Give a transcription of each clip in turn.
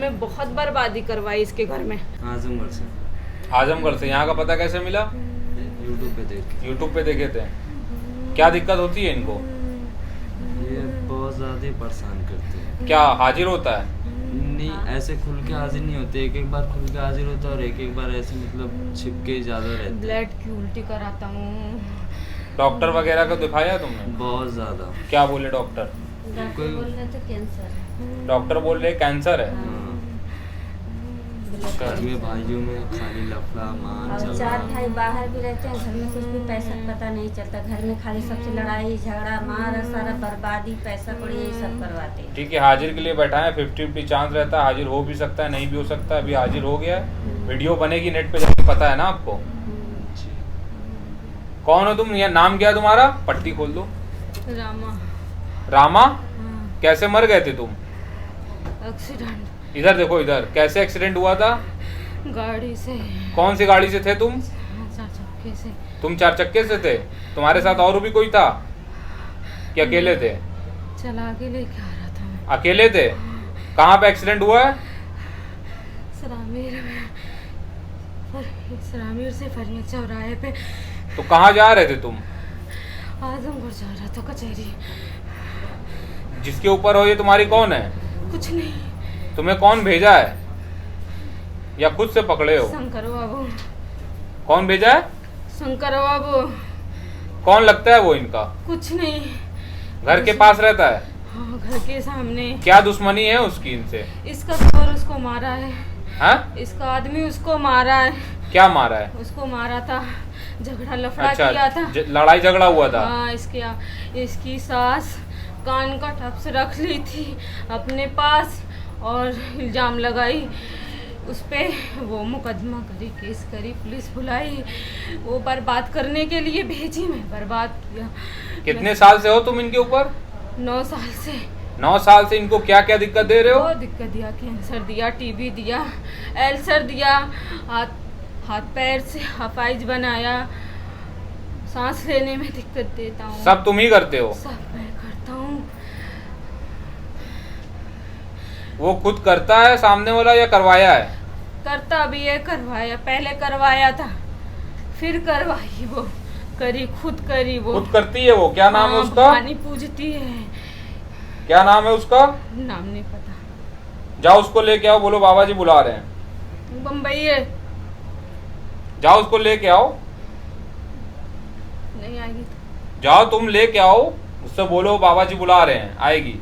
में बहुत बर्बादी करवाई इसके घर में। आजमगढ़ से। आजमगढ़ से। यहाँ का पता कैसे मिला? यूट्यूब पे देख। यूट्यूब पे देखे थे। क्या दिक्कत होती है इनको? ये बहुत ज़्यादा परेशान करते हैं। क्या हाजिर होता है? नहीं, ऐसे खुल के हाजिर नहीं होते, एक एक बार खुल के हाजिर होता है और एक एक बार ऐसे मतलब छिपके ज़्यादा रहते हैं। ब्लड की उल्टी कराता हूँ। डॉक्टर वगैरह को दिखाया तुमने? बहुत ज़्यादा। क्या बोले डॉक्टर? कोई बोल रहे थे कैंसर। डॉक्टर बोल रहे कैंसर है। घर में भाइयों में खाली लफड़ा मान और झगड़ा। 4 भाई बाहर भी रहते हैं, घर में कुछ भी पैसा पता नहीं चलता। घर में खाली सबसे लड़ाई झगड़ा मार सारा बर्बादी, पैसा कौड़ी यही सब करवाते हैं। ठीक है, हाजिर के लिए बैठा है, 50-50 चांस रहता है, हाजिर हो भी सकता है, नहीं भी हो सकता है। अभी हाजिर हो गया है, वीडियो बनेगी नेट पे जाके, पता है ना आपको? कौन हो तुम? ये नाम क्या है तुम्हारा? पट्टी खोल दो। रामा। रामा? हाँ, कैसे मर गए थे तुम? एक्सीडेंट। इधर देखो, इधर कैसे एक्सीडेंट हुआ था? गाड़ी से। कौन सी गाड़ी से थे तुम? 4 चक्के से। तुम 4 चक्के से थे? तुम्हारे साथ और भी कोई था कि अकेले थे? चला के लेके आ रहा था मैं। अकेले थे? कहाँ पे एक्सीडेंट हुआ है? सरामीर में। सरामीर से फरिया चौराहे पे। तो कहाँ जा रहे थे तुम? आजमगढ़ जा रहा था, कचहरी। जिसके ऊपर हो ये तुम्हारी कौन है? कुछ नहीं। तुम्हें कौन भेजा है या खुद से पकड़े हो? शंकर बाबू। कौन भेजा है? शंकर बाबू। कौन लगता है वो इनका? कुछ नहीं। घर के पास रहता है? हाँ, घर के सामने। क्या दुश्मनी है उसकी इनसे? इसका चोर उसको मारा है। हाँ? इसका आदमी उसको मारा है। क्या मारा है? उसको मारा था, झगड़ा लफड़ा अच्छा, किया था। लड़ाई झगड़ा हुआ था? हाँ, इसकी सास कान का टप्स रख ली थी अपने पास और इल्जाम लगाई उस पे। वो मुकदमा करी, केस करी, पुलिस बुलाई, वो बर्बाद करने के लिए भेजी, मैं बर्बाद किया। कितने साल से हो तुम इनके ऊपर? 9 साल से। 9 साल से इनको क्या क्या दिक्कत दे रहे हो? बहुत दिक्कत दिया, कैंसर दिया, टीबी दिया, अल्सर दिया, हाथ पैर से अपाइज बनाया, सांस लेने में दिक्कत देता हूँ। सब तुम ही करते हो? सब मैं करता हूँ। वो खुद करता है सामने वाला या करवाया है? करता भी है, करवाया। पहले करवाया था, फिर करवाई वो, करी, खुद करी वो। खुद करती है वो? क्या नाम है हाँ, उसका? पानी पूजती है। क्या नाम है उसका? नाम नहीं पता। जाओ उसको लेके आओ, बोलो बाबा जी बुला रहे हैं। बम्बई है। जाओ उसको लेके आओ। नहीं आएगी तो। जाओ तुम लेके आओ, उससे बोलो बाबा जी बुला रहे हैं, आएगी।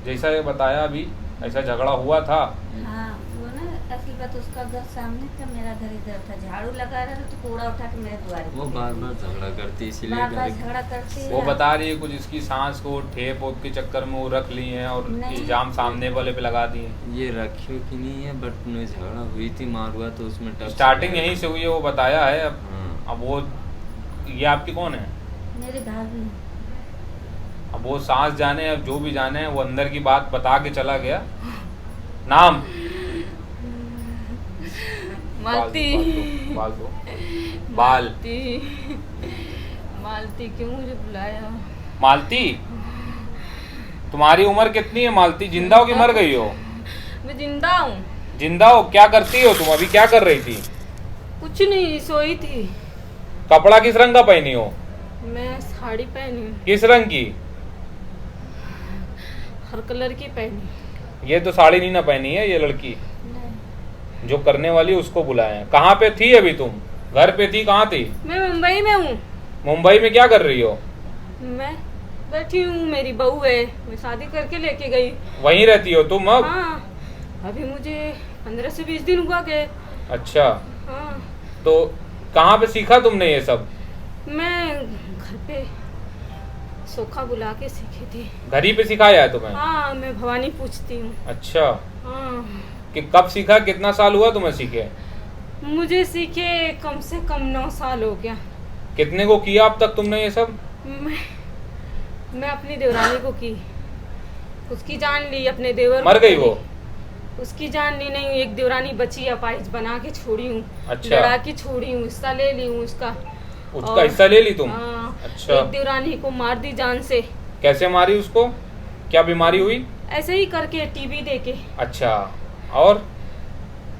जैसा ये बताया अभी, ऐसा झगड़ा हुआ था। हाँ, वो ना असली बात उसका घर सामने था, मेरा घर इधर था। झाड़ू लगा रहा था तो कूड़ा उठा के मेरे द्वार पे वो बार बार झगड़ा करती, इसीलिए बार बार घर झगड़ा करती है। वो बता रही है कुछ इसकी सांस को ठेप वोप के चक्कर में वो रख ली हैं और नहीं। इल्जाम सामने वाले पे लगा दिए। ये रखियो कि नहीं है, बट उन्हें झगड़ा हुई थी, मार हुआ तो उसमें टच स्टार्टिंग यहीं से हुई है, वो बताया है। हाँ। अब वो, ये आपकी कौन है? मेरे भाभी। अब वो सांस जाने, अब जो भी जाने, वो अंदर की बात बता के चला गया। नाम? मालती। बाल दो। बाल। मालती। मालती क्यों मुझे बुलाया? मालती? तुम्हारी उम्र कितनी है मालती? जिंदा हो कि मर गई हो? मैं जिंदा हूँ। जिंदा हो? क्या करती हो तुम? अभी क्या कर रही थी? कुछ नहीं, सोई थी। कपड़ा किस रंग का पहनी हो? मैं साड़ी पहनी हूँ। किस रंग की? हर कलर की पहनी। ये तो साड़ी नहीं ना पहनी है ये लड़की। नहीं। जो करने वाली उसको बुलाए हैं। कहाँ पे थी अभी तुम? घर पे थी? कहाँ थी? मैं मुंबई में हूँ। मुंबई में क्या कर रही हो? मैं बैठी हूँ, मेरी बहू है, मैं शादी करके लेके गई। वहीं रहती हो तुम अब? हाँ, अभी मुझे 15 से 20 दिन हुआ गए। अच्छा, हाँ, तो कहाँ पे सीखा तुमने ये सब? मैं घर पे सोखा बुला के सीखी थी। घर ही पे सिखाया है तुम्हें? हाँ, मैं भवानी पूछती हूँ। अच्छा, हाँ, कि कब सीखा? कितना साल हुआ तुम्हें सीखे? मुझे सीखे कम से कम 9 साल हो गया। कितने को किया अब तक तुमने ये सब? मैं अपनी देवरानी को की, उसकी जान ली, अपने देवर मर को गई की। वो? उसकी जान ली नहीं, एक देवरानी बची, अपाइज बना के छोड़ी हूँ। अच्छा। लड़ा के छोड़ी हूँ, हिस्सा ले ली हूँ उसका। उसका हिस्सा ले ली तुम? हाँ, अच्छा। एक देवरानी को मार दी जान से। कैसे मारी उसको? क्या बीमारी हुई? ऐसे ही करके टीबी देके। अच्छा, और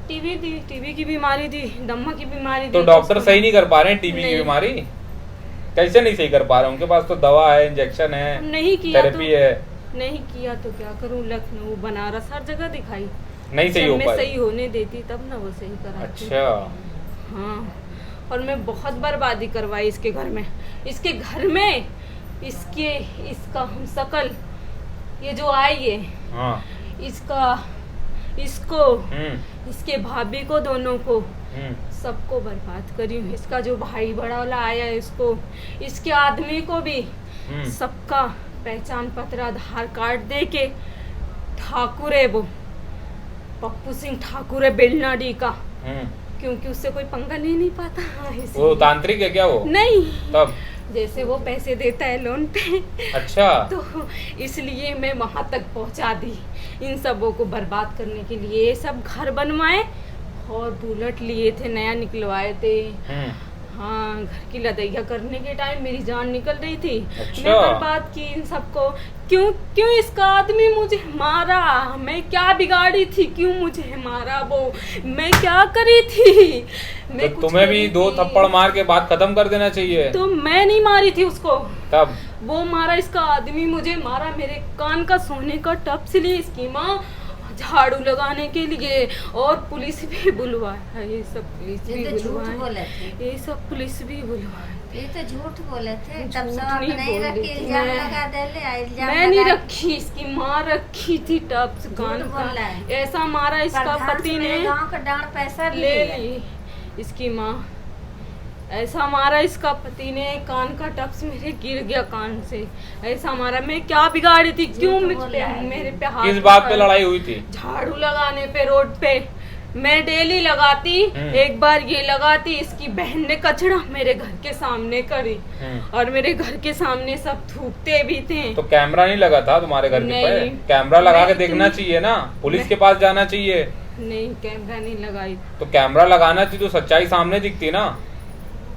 टीबी की बीमारी थी, दम्मा की बीमारी तो थी। डॉक्टर सही नहीं कर पा रहे हैं टीबी की नहीं। बीमारी? कैसे नहीं सही कर पा रहे? उनके पास तो दवा है, इंजेक्शन है, नहीं किया तो थेरेपी है, नहीं किया तो क्या करूं? लखनऊ, बनारस, हर जगह दिखाई, नहीं सही जब हो मैं पाई। सही होने देती तब ना वो सही कराती। अच्छा, हाँ, और मैं बहुत बर्बादी करवाई इसके घर में, इसके घर में, इसका हम शकल, ये जो आई है, हाँ, इसको, इसके भाभी को, दोनों को, सबको बर्बाद करी हूँ। इसका जो भाई बड़ा वाला आया है, इसको, इसके आदमी को भी, सबका पहचान पत्र, आधार कार्ड दे के, ठाकुर है वो, पप्पू सिंह ठाकुर है बेलनाडी का, क्योंकि उससे कोई पंगा नहीं पाता। वो तांत्रिक है क्या वो? नहीं, तब जैसे वो पैसे देता है लोन पे। अच्छा, तो इसलिए मैं वहां तक पहुंचा दी इन सबों को बर्बाद करने के लिए। ये सब घर बनवाए और बुलेट लिए थे, नया निकलवाए थे। हाँ, घर की लदैया करने के टाइम मेरी जान निकल रही थी। अच्छा। मैं बर्बाद की इन सबको। क्यों इसका आदमी मुझे मारा? मैं क्या बिगाड़ी थी? क्यों मुझे मारा वो? मैं क्या करी थी? मैं तो कुछ तुम्हें करी भी 2 थी। थप्पड़ मार के बात खत्म कर देना चाहिए। तो मैं नहीं मारी थी उसको, तब वो मारा, इसका आदमी मुझे मारा। मेरे कान का सोने का टप्स लिए इसकी माँ झाड़ू लगाने के लिए, और पुलिस भी बुलवाया। ये सब पुलिस भी ये तो झूठ बोले बुलवाया, थे, ये सब पुलिस भी बुलवाया। ये तो झूठ बोले थे। तब झूठ सब नहीं नहीं बोली रखी, थी इल्जाम मैं। लगा दे, इल्जाम मैं नहीं लगा- रखी, इसकी माँ रखी थी टप्स कान झूठ का। बोल रहा है। ऐसा मारा इसका प्रधान पति से ने, मेरे गांव का डांड पैसा ले लिया। ली इसकी माँ। ऐसा मारा इसका पति ने, कान का टप्स मेरे गिर गया कान से। ऐसा मारा। मैं क्या बिगाड़ी थी? क्यों झूठ मुझ बोल पे, रहा है। मेरे पे हाथ किस बात पे उठाया? लड़ाई हुई थी? झाड़ू लगाने पे, रोड पे। मैं डेली लगाती, एक बार ये लगाती, इसकी बहन ने कचड़ा मेरे घर के सामने करी, और मेरे घर के सामने सब थूकते भी थे। तो कैमरा नहीं लगा था तुम्हारे घर के नहीं। पे? कैमरा लगा के मैं देखना इतनी- चाहिए ना, पुलिस मैं- के पास जाना चाहिए। नहीं, कैमरा नहीं लगाई, तो कैमरा लगाना चाहिए, तो सच्चाई सामने दिखती ना।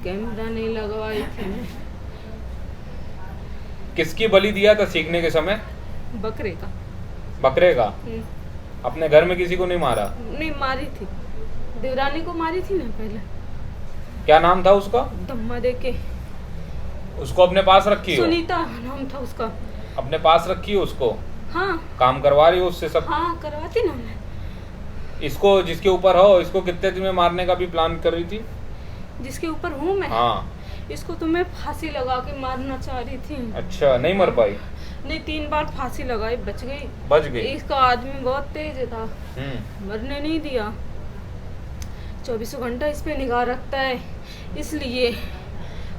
कैमरा नहीं लगवाई थी मैं। किसकी बलि दिया था सीखने के समय? बकरे का। बकरे का। अपने घर में किसी को नहीं मारा? नहीं, मारी थी, देवरानी को मारी थी ना पहले, क्या नाम था उसका? दम्मा दे के। उसको अपने पास रखी हो? सुनीता नाम था उसका। अपने पास रखी हो उसको? हाँ काम करवा रही हो उससे सब? हाँ, करवाती ना मैं। इसको जिसके ऊपर हो, इसको कितने दिन में मारने का भी प्लान कर रही थी? जिसके ऊपर हूँ मैं, हाँ। इसको तो मैं फांसी लगा के मारना चाह रही थी। अच्छा, नहीं मर पाई? नहीं, 3 बार फांसी लगाई, बच गई। बच गई? इसका आदमी बहुत तेज था, मरने नहीं दिया। 24 घंटा इस पे निगाह रखता है, इसलिए।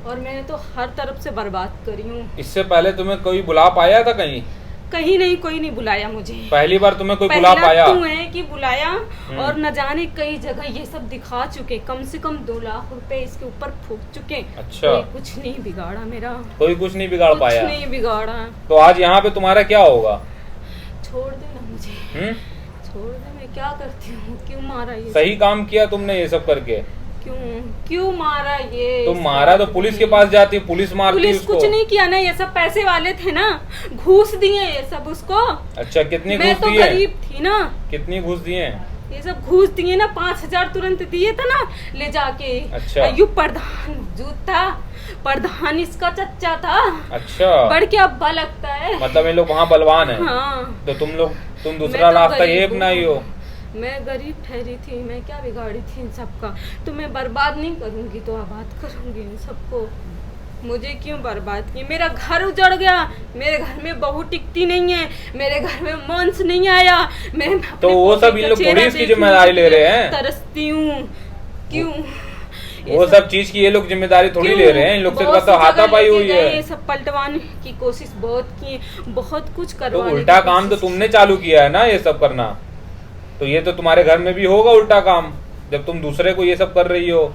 और मैंने तो हर तरफ से बर्बाद करी हूँ। इससे पहले तुम्हें कोई बुला पाया था कहीं? कहीं नहीं, कोई नहीं बुलाया मुझे। पहली बार तुम्हें कोई बुला पहला पाया? तू है कि बुलाया, और न जाने कई जगह ये सब दिखा चुके। कम से कम 2 लाख रुपए इसके ऊपर फूक चुके। अच्छा। कोई कुछ नहीं बिगाड़ा मेरा, कोई कुछ नहीं बिगाड़ कुछ पाया? नहीं बिगाड़ा। तो आज यहाँ पे तुम्हारा क्या होगा? छोड़ दे ना मुझे, छोड़ दे। मैं क्या करती हूँ? क्यों मारा ये? सही काम किया तुमने ये सब करके? क्यों मारा ये? तुम मारा तो पुलिस के पास जाती, पुलिस मारती पुलिस उसको। कुछ नहीं किया ना, ये सब पैसे वाले थे ना, घूस दिए ये सब उसको। अच्छा, कितनी मैं घूस तो दिए? गरीब थी ना। कितनी घूस दिए? ये सब घूस दिए ना, 5,000 तुरंत दिए था ना ले जाके। अच्छा। अयुब प्रधान मौजूद था, प्रधान इसका चच्चा था। अच्छा, बढ़ के अब्बा लगता है। मतलब ये लोग वहाँ बलवान है। हाँ, तो तुम दूसरा मैं तो रास्ता ये गरीब अपनाई हूँ। हो? मैं गरीब ठहरी थी, मैं क्या बिगाड़ी थी इन सबका? तो मैं बर्बाद नहीं करूंगी तो आबाद करूंगी इन सबको। मुझे क्यों बर्बाद किया? मेरा घर उजड़ गया, मेरे घर में बहू टिकती नहीं है, मेरे घर में मांस नहीं आया। मैं तो वो सब इन लोग थोड़ी इसकी जिम्मेदारी ले रहे हैं? तरसती हूँ। क्यों? वो सब चीज की ये लोग जिम्मेदारी थोड़ी ले रहे हैं। इन लोग से बहुत तो सी हाथापाई जगह हुई लेके गए, है। ये सब पलटवाने की कोशिश बहुत की, बहुत कुछ तो करवाने उल्टा की काम तो कोशिश। तुमने चालू किया है ना ये सब करना। तो ये तो तुम्हारे घर में भी होगा उल्टा काम, जब तुम दूसरे को ये सब कर रही हो।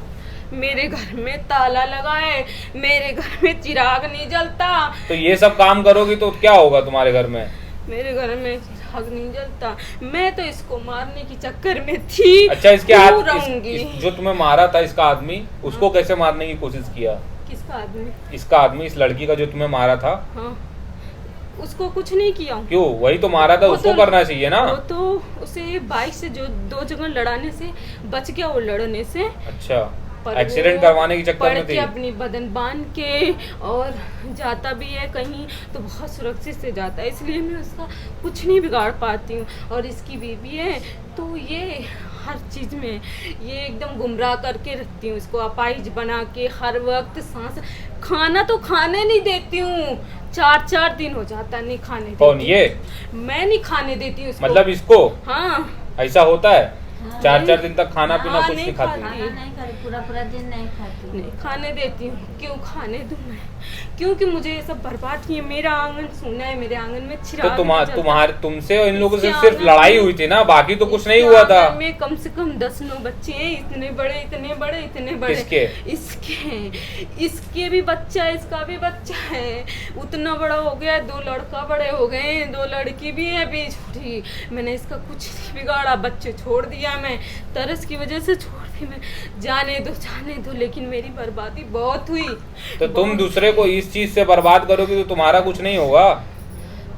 मेरे घर में ताला लगा है, मेरे घर में चिराग नहीं जलता। तो ये सब काम करोगी तो क्या होगा तुम्हारे घर में? मेरे घर में चिराग नहीं जलता। मैं तो इसको मारने की चक्कर में थी। अच्छा, इसके क्यों रहूंगी? जो तुम्हें मारा था इसका आदमी, उसको कैसे मारने की कोशिश किया? किसका आदमी? इसका आदमी, इस लड़की का जो तुम्हें मारा था। हाँ, उसको कुछ नहीं किया हूँ। क्यों? वही तो मारा था, वो उसको तो- करना चाहिए ना। वो तो उसे बाइक से जो 2 जगह लड़ाने से बच गया, वो लड़ने से। अच्छा, पर एक्सीडेंट वो करवाने के चक्कर पढ़ में के थी। अपनी बदन बांध के और जाता भी है कहीं तो बहुत सुरक्षित से जाता है, इसलिए मैं उसका कुछ नहीं बिगाड़ पाती हूँ। और इसकी बीवी है तो ये हर चीज़ में ये एकदम गुमराह करके रखती हूँ इसको, अपाहिज बना के हर वक्त सांस। खाना तो खाने नहीं देती हूँ, 4-4 दिन हो जाता नहीं खाने देती। कौन ये? मैं नहीं खाने देती हूँ इसको। मतलब इसको हाँ, ऐसा होता है? हाँ। 4-4 दिन तक खाना पीना हाँ, कुछ नहीं नहीं खाती? खाती। खाना नहीं खाती, पूरा पूरा दिन नहीं खाती। नहीं खाने देती हूँ। क्यों खाने दूँ मैं? क्योंकि मुझे ये सब बर्बाद किए। मेरा आंगन सोना है, मेरे आंगन में तो चिराग नहीं जलता। तुम्हारे तुमसे और इन लोगों से इसके सिर्फ आंगन लड़ाई में- हुई थी ना, बाकी तो कुछ नहीं इसके हुआ था। आंगन में कम से कम 10-9 बच्चे हैं, इतने बड़े इतने बड़े इतने बड़े। किसके? इसके भी बच्चा है, इसका भी बच्चा है। उतना बड़ा हो गया, 2 लड़का बड़े हो गए, 2 लड़की भी है अभी छोटी। मैंने इसका कुछ नहीं बिगाड़ा, बच्चे छोड़ दिया मैं, तरस की वजह से छोड़ दी मैं। जाने दो, लेकिन मेरी बर्बादी बहुत हुई। तो तुम दूसरे को इस चीज से बर्बाद करोगे तो तुम्हारा कुछ नहीं होगा।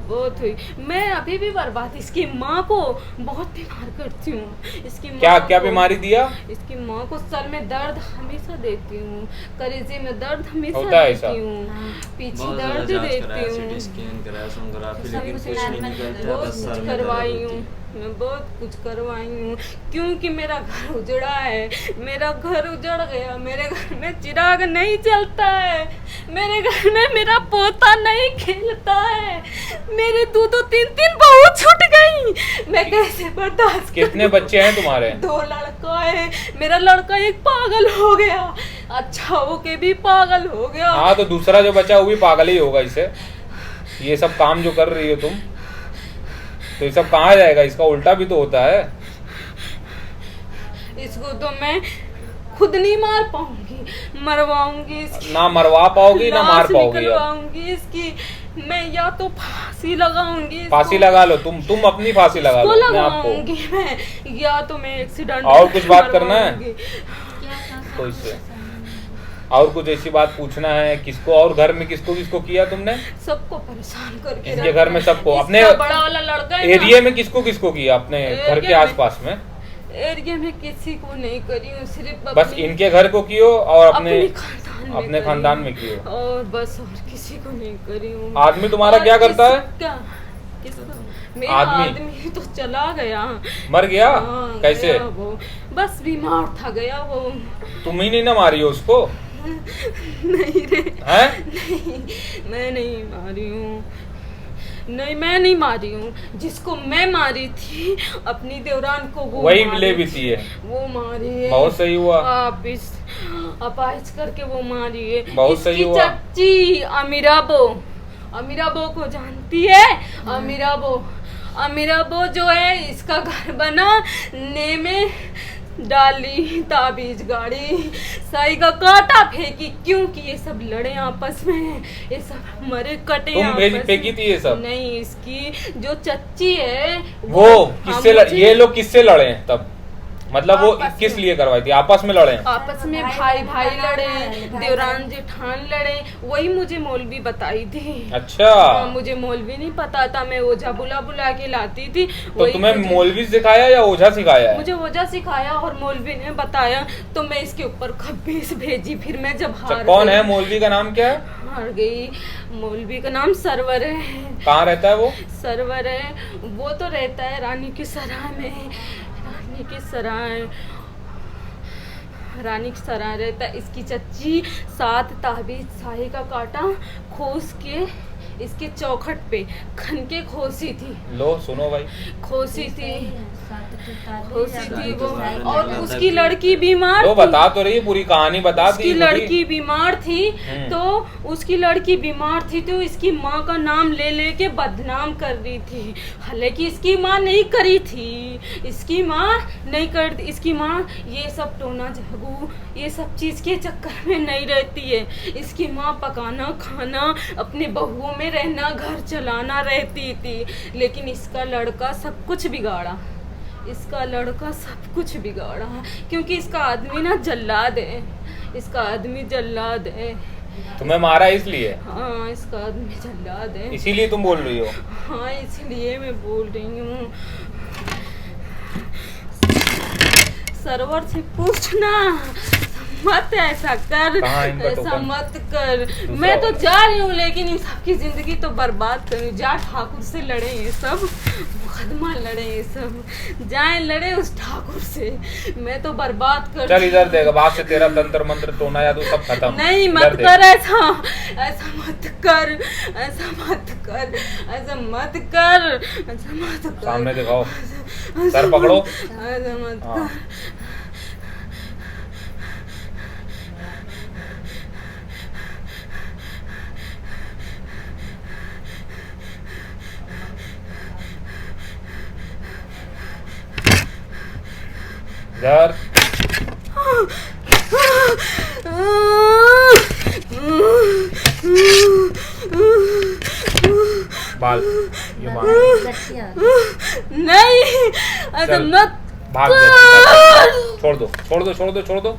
बहुत हुई। मैं अभी भी बर्बाद। इसकी माँ को बहुत बीमार करती हूँ। इसकी माँ क्या को- बीमारी दिया? इसकी माँ को सर में दर्द हमेशा देती हूँ, कलेजे में दर्द हमेशा होता है ऐसा? देती हूँ, हाँ। पीछे बहुत ज़्यादा दर्द जांच कराया, देती सिटी हूँ, स्कैन कराया, सोनोग्राफी, सब लेकिन कुछ कुछ इलाज नहीं में निकलता, बहुत बस सर कुछ में दर्द करवाई होती हूँ है। मैं, बहुत कुछ करवाई हूँ। क्योंकि मेरा घर उजड़ा है, मेरा घर उजड़ गया, मेरे घर में चिराग नहीं जलता है, मेरे घर में मेरा पोता नहीं खेलता है, मेरे 2-2 3-3 बहू छूट गई। मैं कैसे बर्दाश्त कितने बच्चे हैं तुम्हारे? 2 लड़का है। मेरा लड़का एक पागल हो गया, अच्छा हो के भी पागल हो गया। हाँ, तो दूसरा जो बचा वो भी पागल ही होगा इससे। ये सब काम जो कर रही हो तुम, तो ये सब कहाँ जाएगा? इसका उल्टा भी तो होता है। इसको तो मैं खुद नहीं मार पाऊंगी, मरवाऊंगी इसकी, ना मरवा पाओगी ना मार लाश पाओगी। अब निकलवाऊंगी इसकी। मैं या तो फांसी लगाऊंगी इसको, फांसी लगा लो, तुम अपनी फांसी लगा लो इसको अपने आप को। लगाऊंगी मैं, या तो मैं एक्सीडेंट और कुछ बात करना है? मरवाऊंगी। तो इससे और कुछ ऐसी बात पूछना है? किसको और घर में किसको किसको किया तुमने? सबको परेशान करके इसके रखा घर में है। सबको? इसका अपने बड़ा वाला लड़का है ना, एरिया में किसको किसको किया? अपने घर के एरिया में- आसपास में? एरिया में किसी को नहीं करी हूँ, सिर्फ बस अपनी- इनके घर को कियो और अपने खानदान में अपने करी खानदान हूँ। में कियो। और बस और किसी को नहीं करी हूँ। आदमी तुम्हारा और क्या करता है? किसका? मेरा आदमी? आदमी तो चला गया। मर गया? हाँ, कैसे? गया वो, बस बीमार था, गया वो। तुम ही नहीं ना मारी हो उसको? नहीं रे, हैं? नहीं, मैं नहीं मारी हूँ, नहीं मैं नहीं मारी हूँ। जिसको मैं मारी थी अपनी देवरान को, वो वही मारी ले बीती है। वो मारी है। बहुत सही हुआ। आप इस अपाहिज करके वो मारी है। बहुत सही इसकी हुआ। चच्ची अमीराबो को जानती है? अमीराबो जो है, इसका घर बना ने में डाली ताबीज गाड़ी, साई का कांटा फेंकी, क्योंकि ये सब लड़े आपस में, ये सब मरे कटे तुम आपस में। फेंकी थी ये सब? नहीं, इसकी जो चच्ची है वो किससे मुझे- ये लोग किससे लड़े हैं तब? मतलब वो आपस किस में। लिए करवाई थी? आपस में लड़े हैं? आपस में भाई लड़े, देवरान जेठान लड़े, वही मुझे मौलवी बताई थी। अच्छा, हाँ, मुझे मौलवी नहीं पता था, मैं ओझा बुला के लाती थी। तो वही तुम्हें मुझे- मौलवी सिखाया या ओझा सिखाया है? मुझे ओझा सिखाया और मौलवी ने बताया, तो मैं इसके ऊपर खबीस भेजी। फिर मैं जब अच्छा, हार कौन गई- है? मौलवी का नाम क्या है? हार गई। मौलवी का नाम सरवर है। कहाँ रहता है वो? सरवर है, वो तो रहता है रानी की सराय में, रानी की सराय रहता है। इसकी चच्ची 7 ताबीज शाही का कांटा खोस के इसके चौखट पे खन के खोसी थी, लो सुनो भाई, खोसी थी खोसी थी वो। शादी और तो उसकी थी। लड़की बीमार लो थी। बता तो रही, पूरी कहानी बता दी उसकी पूरी। लड़की बीमार थी, हम्म। तो उसकी लड़की बीमार थी तो इसकी माँ का नाम ले लेके बदनाम कर रही थी। हालांकि इसकी माँ नहीं करी थी, इसकी माँ नहीं करती। इसकी माँ ये सब टोना जागू ये सब चीज़ के चक्कर में नहीं रहती है। इसकी माँ पकाना खाना, अपने बहुओं में रहना, घर चलाना रहती थी। लेकिन इसका लड़का सब कुछ बिगाड़ा, इसका लड़का सब कुछ बिगाड़ा, क्योंकि इसका आदमी ना जल्लाद है, इसका आदमी जल्लाद है। तुम्हें मारा इसलिए? हाँ, इसका आदमी जल्लाद है। इसीलिए तुम बोल रही हो? हाँ, इसलिए मैं बोल रही हूँ। सरवर से पूछना मत, ऐसा कर, कहाँ इनका ऐसा टोकन? मत कर। मैं तो जा रही हूँ, लेकिन इन सबकी जिंदगी तो बर्बाद करूँ। जा ठाकुर से लड़े ये सब, मुकदमा लड़े ये सब, जाए लड़े उस ठाकुर से। मैं तो बर्बाद कर। चल इधर देख, बाद से तेरा तंत्र मंत्र टोना जादू सब खत्म। नहीं, मत कर ऐसा, ऐसा मत कर, ऐसा मत कर, ऐसा मत कर, ऐसा मत कर। सामने दिखाओ, ऐसा सर पकड़ो। ऐसा मत हाँ। कर। इधर बाल, ये बाल गठिया। नहीं, ऐसा चल, मत भाग जा। छोड़ दो, छोड़ दो, छोड़ दो, छोड़ दो।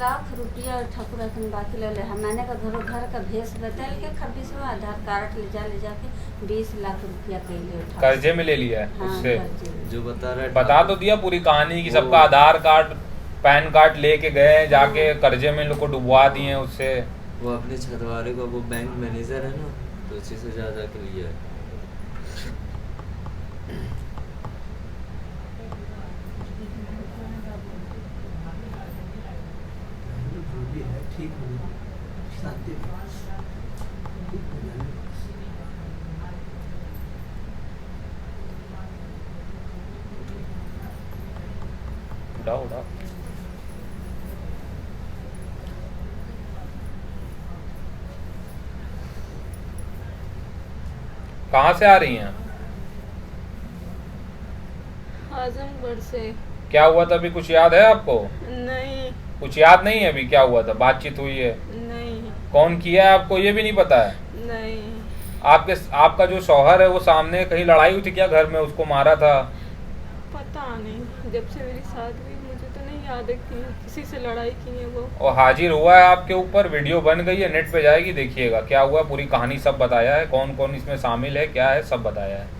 लाख रुपया ठाकुर अखन बाकी ले हम मैंने का घर का भेस बदल के 26वां आधार कार्ड ले जाके 20 लाख रुपया के लिए कर्जे में ले लिया है हाँ, उससे। कर्जे में। जो बता रहा है बता तो दिया पूरी कहानी की, वो- सबका आधार कार्ड पैन कार्ड लेके गए, जाके कर्जे में इन लोग को डुबवा दिए उससे। वो अपने छतवारे को, वो बैंक मैनेजर है ना, तो उसी से जा के लिया है। उठाओ उठाओ। कहाँ से आ रही हैं? आजमगढ़ से। क्या हुआ था अभी, कुछ याद है आपको? नहीं, कुछ याद नहीं है अभी क्या हुआ था? बातचीत हुई है? नहीं, कौन किया है आपको ये भी नहीं पता है? नहीं, आपका जो शौहर है वो सामने कहीं लड़ाई हुई थी क्या घर में, उसको मारा था? पता नहीं। जब से मेरी शादी हुई मुझे तो नहीं याद है कि किसी से लड़ाई की है वो। और हाजिर हुआ है आपके ऊपर, वीडियो बन गई है, नेट पे जाएगी, देखिएगा क्या हुआ। पूरी कहानी सब बताया है, कौन कौन इसमें शामिल है, क्या है, सब बताया है।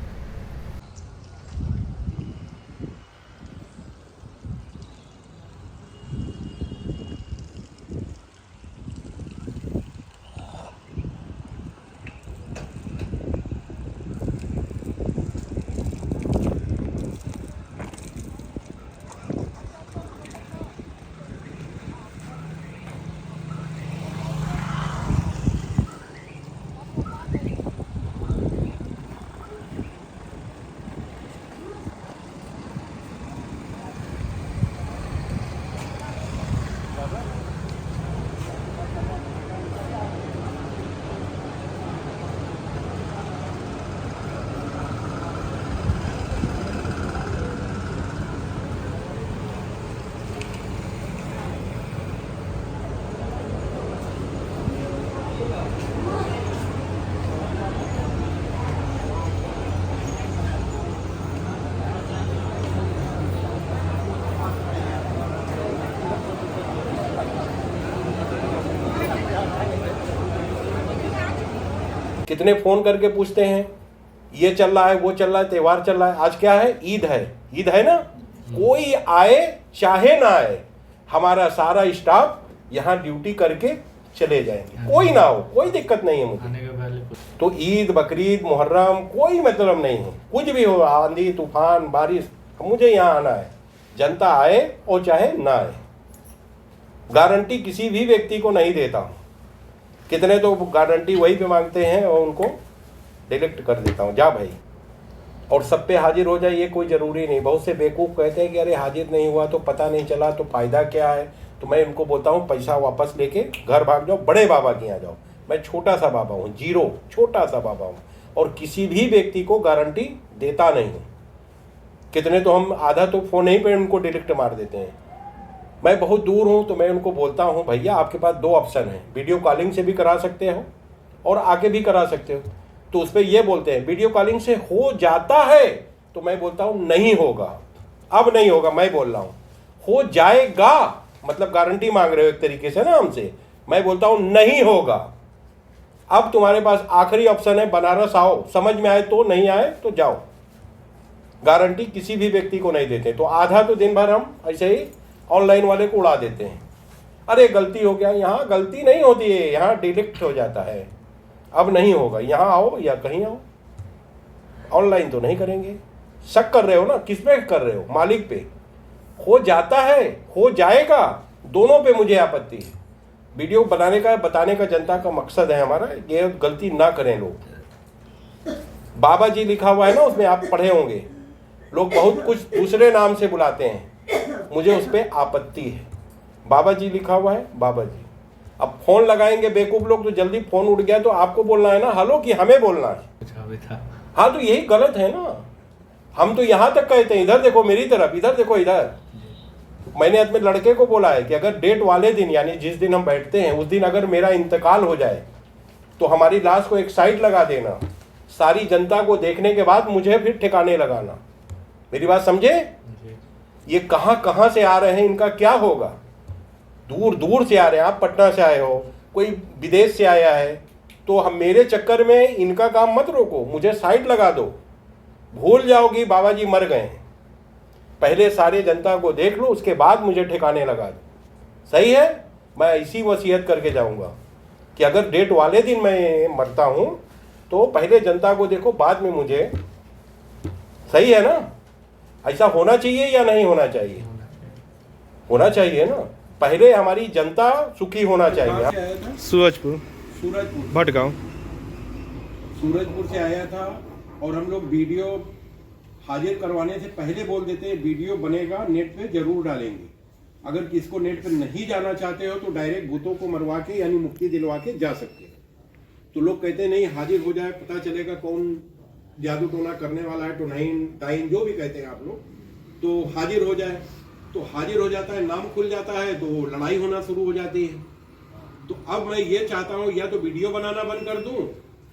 कितने फोन करके पूछते हैं ये चल रहा है, वो चल रहा है, त्योहार चल रहा है। आज क्या है? ईद है। ईद है ना, कोई आए चाहे ना आए, हमारा सारा स्टाफ यहाँ ड्यूटी करके चले जाएंगे, कोई ना हो, कोई दिक्कत नहीं है मुझे। तो ईद, बकरीद, मुहर्रम कोई मतलब नहीं है, कुछ भी हो, आंधी तूफान बारिश, मुझे यहाँ आना है। जनता आए और चाहे ना आए, गारंटी किसी भी व्यक्ति को नहीं देता हूँ। कितने तो गारंटी वही पे मांगते हैं और उनको डिलीट कर देता हूँ, जा भाई। और सब पे हाजिर हो जाए ये कोई ज़रूरी नहीं। बहुत से बेवकूफ़ कहते हैं कि अरे हाजिर नहीं हुआ तो पता नहीं चला तो फ़ायदा क्या है। तो मैं उनको बोलता हूँ पैसा वापस लेके घर भाग जाओ, बड़े बाबा के यहाँ जाओ। मैं छोटा सा बाबा हूँ, जीरो, छोटा सा बाबा हूँ, और किसी भी व्यक्ति को गारंटी देता नहीं हूँ। कितने तो हम आधा तो फ़ोन ही पे उनको डिलीट मार देते हैं। मैं बहुत दूर हूँ तो मैं उनको बोलता हूँ भैया आपके पास दो ऑप्शन हैं, वीडियो कॉलिंग से भी करा सकते हो और आके भी करा सकते हो। तो उस पर ये बोलते हैं वीडियो कॉलिंग से हो जाता है, तो मैं बोलता हूँ नहीं होगा, अब नहीं होगा, मैं बोल रहा हूँ हो जाएगा, मतलब गारंटी मांग रहे हो एक तरीके से ना हमसे, मैं बोलता हूँ नहीं होगा। अब तुम्हारे पास आखिरी ऑप्शन है, बनारस आओ, समझ में आए तो, नहीं आए तो जाओ, गारंटी किसी भी व्यक्ति को नहीं देते। तो आधा तो दिन भर हम ऐसे ही ऑनलाइन वाले को उड़ा देते हैं, अरे गलती हो गया, यहाँ गलती नहीं होती है, यहाँ डिलीट हो जाता है, अब नहीं होगा, यहाँ आओ या कहीं आओ, ऑनलाइन तो नहीं करेंगे। शक कर रहे हो ना, किस पे कर रहे हो? मालिक पे। हो जाता है, हो जाएगा, दोनों पे मुझे आपत्ति है। वीडियो बनाने का, बताने का जनता का मकसद है हमारा, ये गलती ना करें लोग। बाबा जी लिखा हुआ है ना, उसमें आप पढ़े होंगे, लोग बहुत कुछ दूसरे नाम से बुलाते हैं, मुझे उस पर आपत्ति है। बाबा जी लिखा हुआ है, बाबा जी। अब फोन लगाएंगे बेवकूफ लोग, तो जल्दी फोन उठ गया तो आपको बोलना है ना हेलो, कि हमें बोलना है? हाँ, तो यही गलत है ना। हम तो यहाँ तक कहते हैं, इधर देखो मेरी तरफ, इधर देखो, इधर। मैंने अपने लड़के को बोला है कि अगर डेट वाले दिन, यानी जिस दिन हम बैठते हैं उस दिन अगर मेरा इंतकाल हो जाए तो हमारी लाश को एक साइड लगा देना, सारी जनता को देखने के बाद मुझे फिर ठिकाने लगाना। मेरी बात समझे? ये कहाँ कहाँ से आ रहे हैं, इनका क्या होगा? दूर दूर से आ रहे हैं, आप पटना से आए हो, कोई विदेश से आया है, तो हम मेरे चक्कर में इनका काम मत रोको, मुझे साइड लगा दो। भूल जाओगी बाबा जी मर गए, पहले सारे जनता को देख लो, उसके बाद मुझे ठिकाने लगा दो। सही है? मैं इसी वसीयत करके जाऊंगा कि अगर डेट वाले दिन मैं मरता हूं तो पहले जनता को देखो, बाद में मुझे। सही है ना? ऐसा होना चाहिए या नहीं होना चाहिए? होना चाहिए ना। पहले हमारी जनता सुखी होना चाहिए। सूरजपुर भटगांव सूरजपुर से आया था, और हम लोग वीडियो हाजिर करवाने से पहले बोल देते हैं वीडियो बनेगा, नेट पे जरूर डालेंगे। अगर किसको नेट पे नहीं जाना चाहते हो तो डायरेक्ट भूतों को मरवा के, यानी मुक्ति दिलवा के जा सकते हो। तो लोग कहते हैं नहीं हाजिर हो जाए, पता चलेगा कौन जादू टोना करने वाला है, टाइन जो भी कहते हैं आप लोग, तो हाजिर हो जाए। तो हाजिर हो जाता है, नाम खुल जाता है, तो लड़ाई होना शुरू हो जाती है। तो अब मैं ये चाहता हूँ, या तो वीडियो बनाना बंद कर दूं,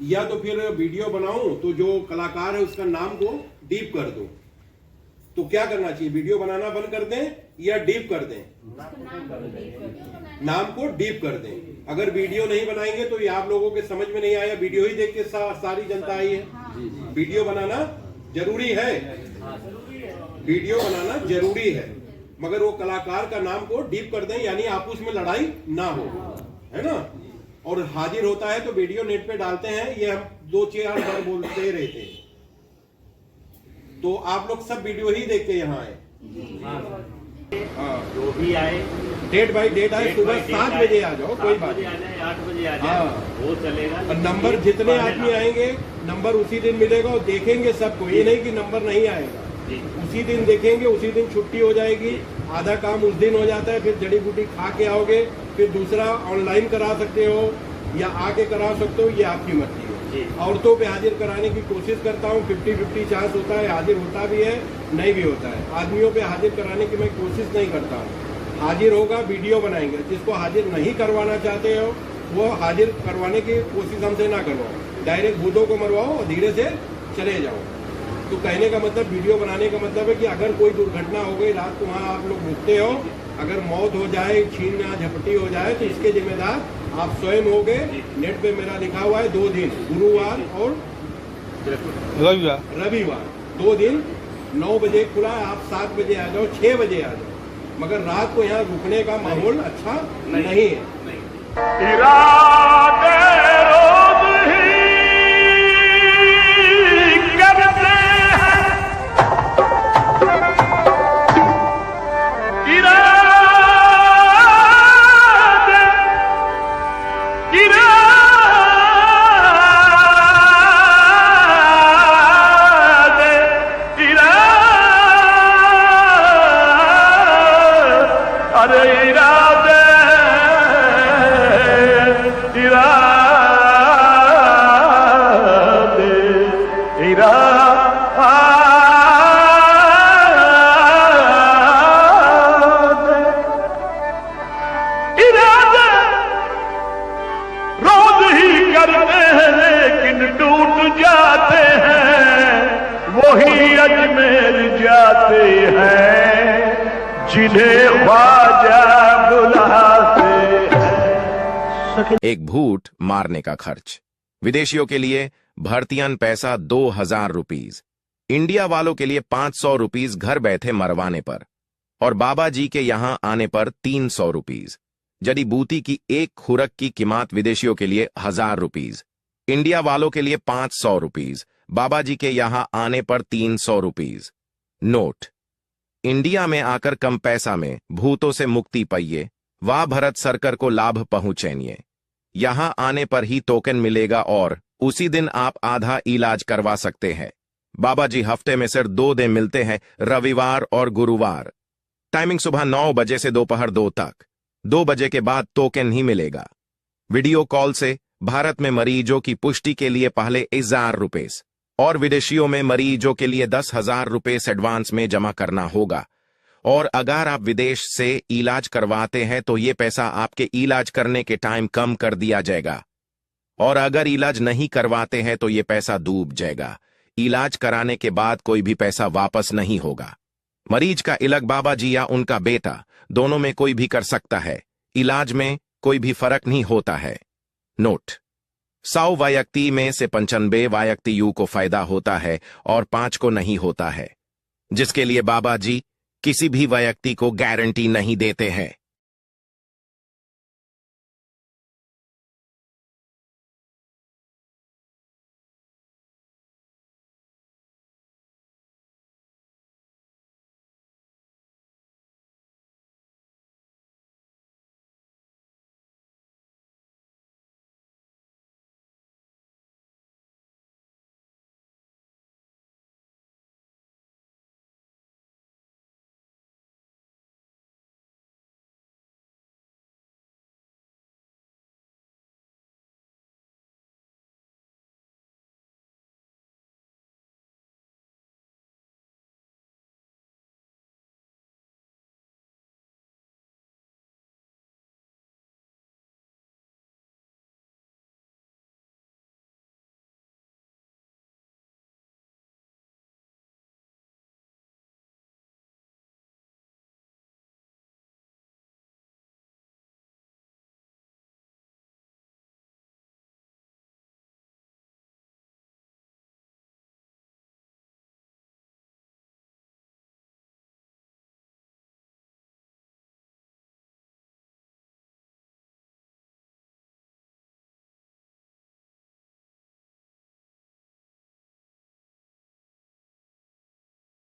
या तो फिर वीडियो बनाऊं तो जो कलाकार है उसका नाम को डीप कर दूं। तो क्या करना चाहिए? वीडियो बनाना बंद कर दें या डीप कर दें? नाम को डीप कर दें। अगर वीडियो नहीं बनाएंगे तो ये आप लोगों के समझ में नहीं आया, वीडियो ही देख के सारी जनता आई है। वीडियो बनाना जरूरी है, वीडियो बनाना जरूरी है, मगर वो कलाकार का नाम को डीप कर दें, यानी आपस में लड़ाई ना हो, है ना। और हाजिर होता है तो वीडियो नेट पे डालते हैं, ये हम 2-4 बार बोलते रहते हैं। तो आप लोग सब वीडियो ही देख के यहाँ आए, जो भी आए डेट बाई डेट आए, सुबह 7 बजे आ जाओ, कोई बात नहीं, 8 बजे आ जाए, वो चलेगा। नंबर जितने आदमी आएंगे नंबर उसी दिन मिलेगा, और देखेंगे सबको, ये नहीं कि नंबर नहीं आएगा, उसी दिन देखेंगे, उसी दिन छुट्टी हो जाएगी। आधा काम उस दिन हो जाता है, फिर जड़ी बूटी खा के आओगे, फिर दूसरा ऑनलाइन करा सकते हो या आके करा सकते हो, ये आपकी मर्जी है। औरतों पे हाजिर कराने की कोशिश करता हूँ, 50-50 चांस होता है, हाजिर होता भी है, नहीं भी होता है। आदमियों पे हाजिर कराने की मैं कोशिश नहीं करता हूँ। हाजिर होगा, वीडियो बनाएंगे। जिसको हाजिर नहीं करवाना चाहते हो वो हाजिर करवाने की कोशिश हमसे ना करवाओ, डायरेक्ट भूतों को मरवाओ और धीरे से चले जाओ। तो कहने का मतलब, वीडियो बनाने का मतलब है कि अगर कोई दुर्घटना हो गई, रात को वहाँ आप लोग रुकते हो, अगर मौत हो जाए, छीन या झपटी हो जाए, तो इसके जिम्मेदार आप स्वयं हो गए। नेट पे मेरा लिखा हुआ है 2 दिन, गुरुवार और रविवार 2 दिन 9 बजे खुला है। आप 7 बजे आ जाओ, 6 बजे आ जाओ, मगर रात को यहाँ रुकने का माहौल अच्छा नहीं है। रोज ही करते हैं लेकिन टूट जिन्हें ख्वाजा बुलाते हैं। एक भूत मारने का खर्च। विदेशियों के लिए भर्तियन पैसा 2000 रुपीज, इंडिया वालों के लिए 500 रुपीज घर बैठे मरवाने पर, और बाबा जी के यहां आने पर 300 रुपीज। जड़ी बूटी की एक खुरक की कीमत विदेशियों के लिए 1000 रुपीज, इंडिया वालों के लिए 500 रुपीज, बाबा जी के यहां आने पर 300 रुपीज। नोट: इंडिया में आकर कम पैसा में भूतों से मुक्ति पाइए, वाह भारत सरकार को लाभ पहुंचाइए। यहां आने पर ही टोकन मिलेगा और उसी दिन आप आधा इलाज करवा सकते हैं। बाबा जी हफ्ते में सिर्फ 2 दिन मिलते हैं, रविवार और गुरुवार। टाइमिंग सुबह 9 बजे से दोपहर 2 तक। 2 बजे के बाद टोकन ही मिलेगा। वीडियो कॉल से भारत में मरीजों की पुष्टि के लिए पहले 1000 रुपये और विदेशियों में मरीजों के लिए 10,000 रुपये एडवांस में जमा करना होगा। और अगर आप विदेश से इलाज करवाते हैं तो ये पैसा आपके इलाज करने के टाइम कम कर दिया जाएगा, और अगर इलाज नहीं करवाते हैं तो ये पैसा डूब जाएगा। इलाज कराने के बाद कोई भी पैसा वापस नहीं होगा। मरीज का इलाज बाबा जी या उनका बेटा दोनों में कोई भी कर सकता है। इलाज में कोई भी फर्क नहीं होता है। नोट: 100 व्यक्ति में से 95 व्यक्ति को फायदा होता है और 5 को नहीं होता है, जिसके लिए बाबा जी किसी भी व्यक्ति को गारंटी नहीं देते हैं।